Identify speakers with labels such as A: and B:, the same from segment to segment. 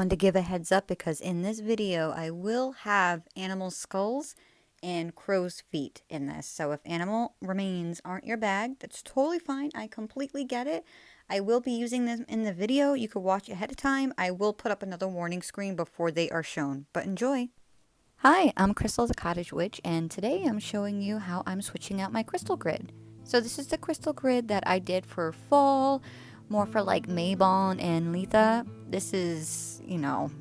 A: wanted to give a heads up because in this video I will have animal skulls and crow's feet in this. So if animal remains aren't your bag, that's totally fine. I completely get it. I will be using them in the video. You could watch ahead of time. I will put up another warning screen before they are shown, but enjoy. Hi, I'm Crystal the Cottage Witch, and today I'm showing you how I'm switching out my crystal grid. So this is the crystal grid that I did for fall, more for like Mabon and Letha. This is,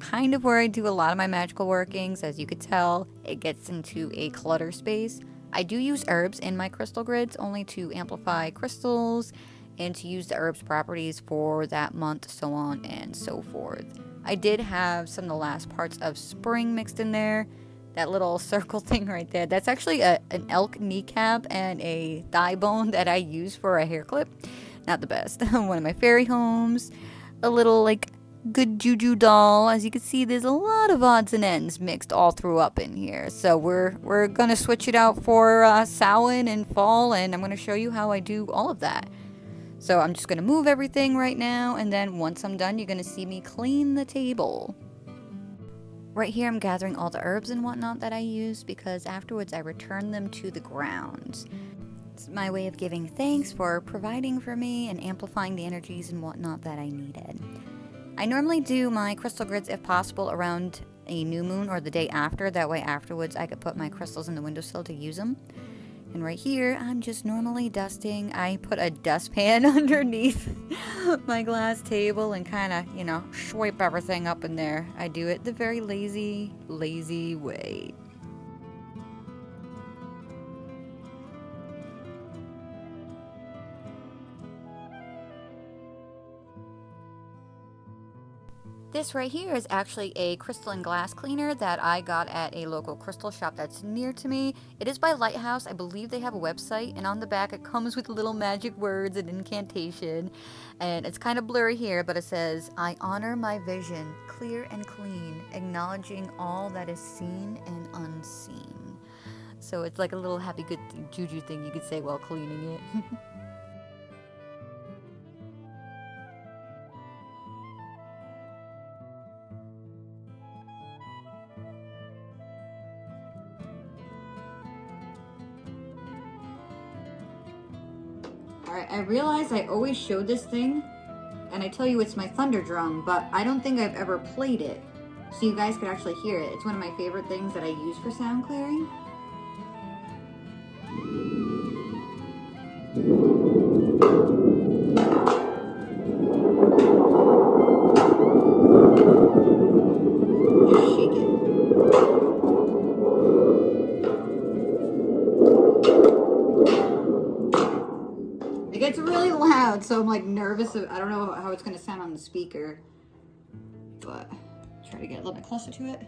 A: kind of where I do a lot of my magical workings. As you could tell, it gets into a clutter space. I do use herbs in my crystal grids only to amplify crystals and to use the herbs properties for that month, so on and so forth. I did have some of the last parts of spring mixed in there. That little circle thing right there, that's actually an elk kneecap and a thigh bone that I use for a hair clip. Not the best. One of my fairy homes, a little like good juju doll. As you can see, there's a lot of odds and ends mixed all through up in here. So we're gonna switch it out for Samhain and fall, and I'm gonna show you how I do all of that. So I'm just gonna move everything right now, and then once I'm done, you're gonna see me clean the table. Right here I'm gathering all the herbs and whatnot that I use because afterwards I return them to the ground. It's my way of giving thanks for providing for me and amplifying the energies and whatnot that I needed. I normally do my crystal grids if possible around a new moon or the day after. That way afterwards I could put my crystals in the windowsill to use them. And right here, I'm just normally dusting. I put a dustpan underneath my glass table and kind of, swipe everything up in there. I do it the very lazy way. This right here is actually a crystal and glass cleaner that I got at a local crystal shop that's near to me. It is by Lighthouse. I believe they have a website, and on the back it comes with little magic words and incantation. And it's kind of blurry here, but it says, "I honor my vision, clear and clean, acknowledging all that is seen and unseen." So it's like a little happy good juju thing you could say while cleaning it. Alright, I realize I always show this thing, and I tell you it's my thunder drum, but I don't think I've ever played it, so you guys could actually hear it. It's one of my favorite things that I use for sound clearing. Just shake it. It gets really loud, so I'm like nervous. I don't know how it's going to sound on the speaker, but try to get a little bit closer to it.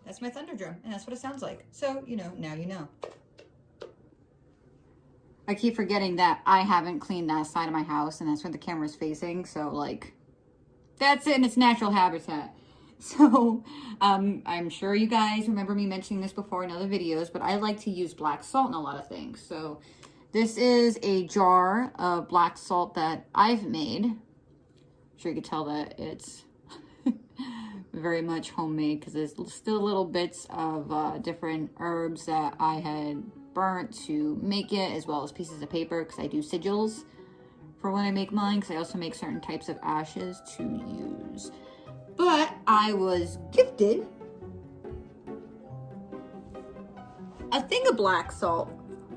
A: That's my thunder drum, and that's what it sounds like. So, now you know. I keep forgetting that I haven't cleaned that side of my house, and that's where the camera's facing, so, that's it in its natural habitat. So, I'm sure you guys remember me mentioning this before in other videos, but I like to use black salt in a lot of things. So, this is a jar of black salt that I've made. I'm sure you can tell that it's very much homemade because there's still little bits of different herbs that I had burnt to make it, as well as pieces of paper because I do sigils for when I make mine, because I also make certain types of ashes to use. But I was gifted a thing of black salt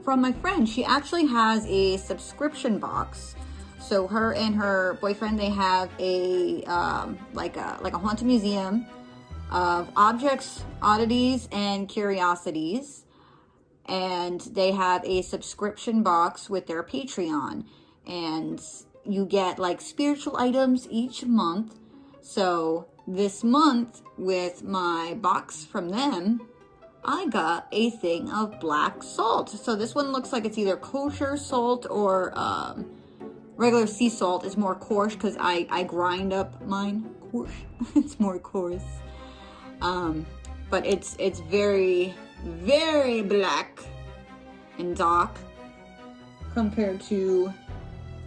A: from my friend. She actually has a subscription box. So her and her boyfriend, they have a like a haunted museum of objects, oddities, and curiosities. And they have a subscription box with their Patreon. And you get like spiritual items each month. So this month with my box from them, I got a thing of black salt. So this one looks like it's either kosher salt or regular sea salt. Is more coarse because I grind up mine. Coarse. It's more coarse. But it's very, very black and dark compared to,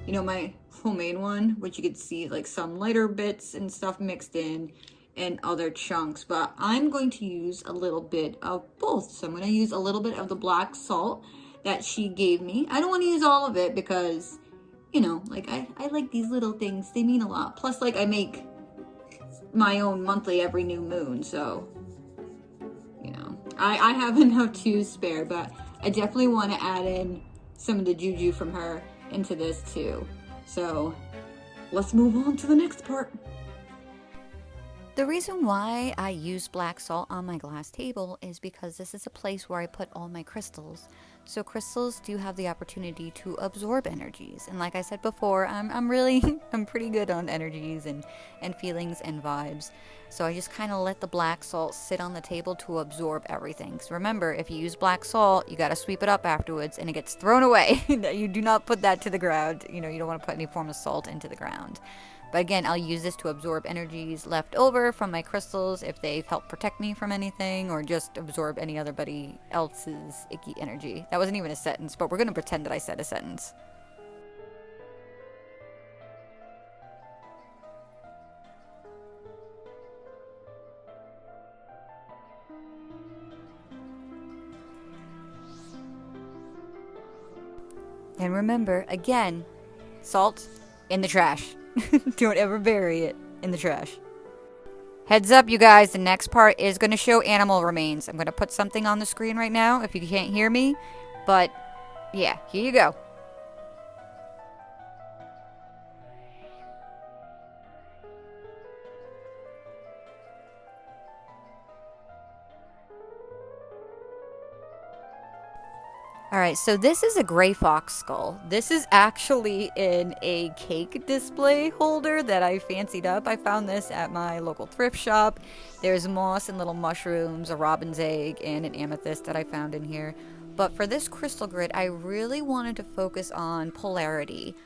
A: you know, my homemade one, which you could see like some lighter bits and stuff mixed in and other chunks. But I'm going to use a little bit of both. So I'm going to use a little bit of the black salt that she gave me. I don't want to use all of it because, you know, like I like these little things. They mean a lot. Plus, like, I make my own monthly every new moon. So, you know, I have enough to spare, but I definitely want to add in some of the juju from her into this too. So let's move on to the next part. The reason why I use black salt on my glass table is because this is a place where I put all my crystals. So crystals do have the opportunity to absorb energies. And like I said before, I'm pretty good on energies and feelings and vibes. So I just kind of let the black salt sit on the table to absorb everything. So remember, if you use black salt, you got to sweep it up afterwards and it gets thrown away. You do not put that to the ground. You know, you don't want to put any form of salt into the ground. But again, I'll use this to absorb energies left over from my crystals if they've helped protect me from anything, or just absorb anybody else's icky energy. That wasn't even a sentence, but we're going to pretend that I said a sentence. And remember, again, salt in the trash. Don't ever bury it in the trash. Heads up, you guys, the next part is going to show animal remains. I'm going to put something on the screen right now if you can't hear me. But, yeah, here you go. Alright, so this is a gray fox skull. This is actually in a cake display holder that I fancied up. I found this at my local thrift shop. There's moss and little mushrooms, a robin's egg, and an amethyst that I found in here. But for this crystal grid, I really wanted to focus on polarity.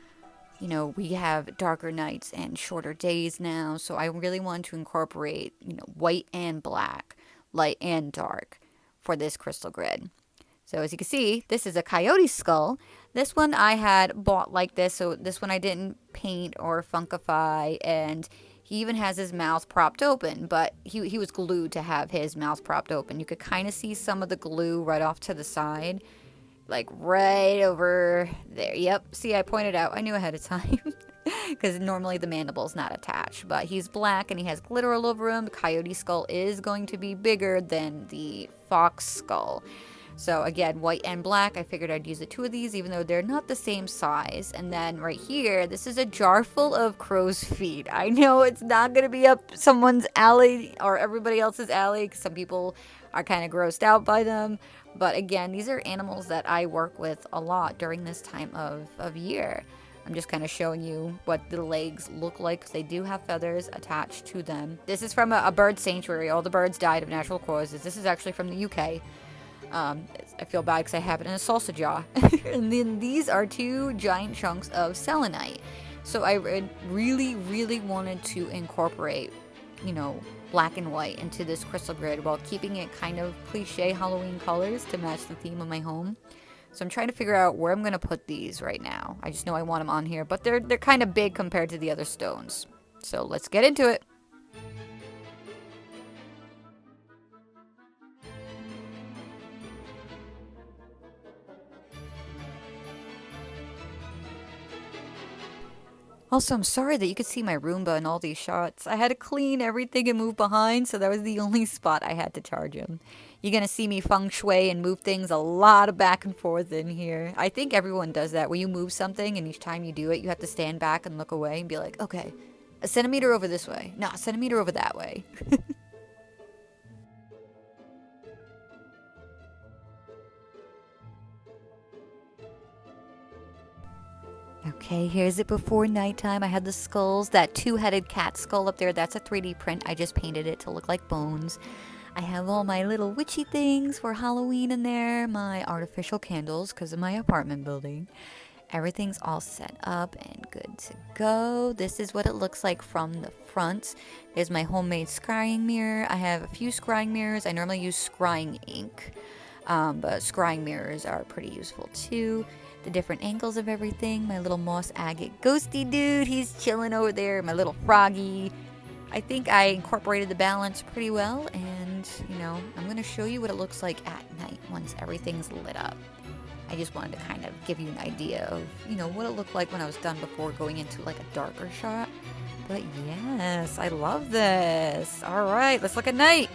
A: You know, we have darker nights and shorter days now, so I really wanted to incorporate, you know, white and black, light and dark for this crystal grid. So as you can see, this is a coyote skull. This one I had bought like this, so this one I didn't paint or funkify, and he even has his mouth propped open, but he was glued to have his mouth propped open. You could kind of see some of the glue right off to the side, like right over there. Yep, see, I pointed out. I knew ahead of time. Because normally the mandible's not attached, but he's black and he has glitter all over him. The coyote skull is going to be bigger than the fox skull. So again, white and black, I figured I'd use the two of these even though they're not the same size. And then right here, this is a jar full of crow's feet. I know it's not going to be up someone's alley or everybody else's alley because some people are kind of grossed out by them. But again, these are animals that I work with a lot during this time of year. I'm just kind of showing you what the legs look like because they do have feathers attached to them. This is from a bird sanctuary. All the birds died of natural causes. This is actually from the UK. I feel bad because I have it in a salsa jar. And then these are two giant chunks of selenite. So I really, really wanted to incorporate, you know, black and white into this crystal grid while keeping it kind of cliche Halloween colors to match the theme of my home. So I'm trying to figure out where I'm going to put these right now. I just know I want them on here, but they're kind of big compared to the other stones. So let's get into it. Also, I'm sorry that you could see my Roomba in all these shots. I had to clean everything and move behind, so that was the only spot I had to charge him. You're going to see me feng shui and move things a lot of back and forth in here. I think everyone does that. When you move something and each time you do it, you have to stand back and look away and be like, okay, a centimeter over this way. No, a centimeter over that way. Okay, here's it before nighttime. I had the skulls, that two-headed cat skull up there. That's a 3D print. I just painted it to look like bones. I have all my little witchy things for Halloween in there, my artificial candles because of my apartment building. Everything's all set up and good to go. This is what it looks like from the front. There's my homemade scrying mirror. I have a few scrying mirrors. I normally use scrying ink, but scrying mirrors are pretty useful too. The different angles of everything. My little moss agate ghosty dude, he's chilling over there. My little froggy. I think I incorporated the balance pretty well, and I'm going to show you what it looks like at night once everything's lit up. I just wanted to kind of give you an idea of, what it looked like when I was done before going into like a darker shot. But yes, I love this. All right, let's look at night.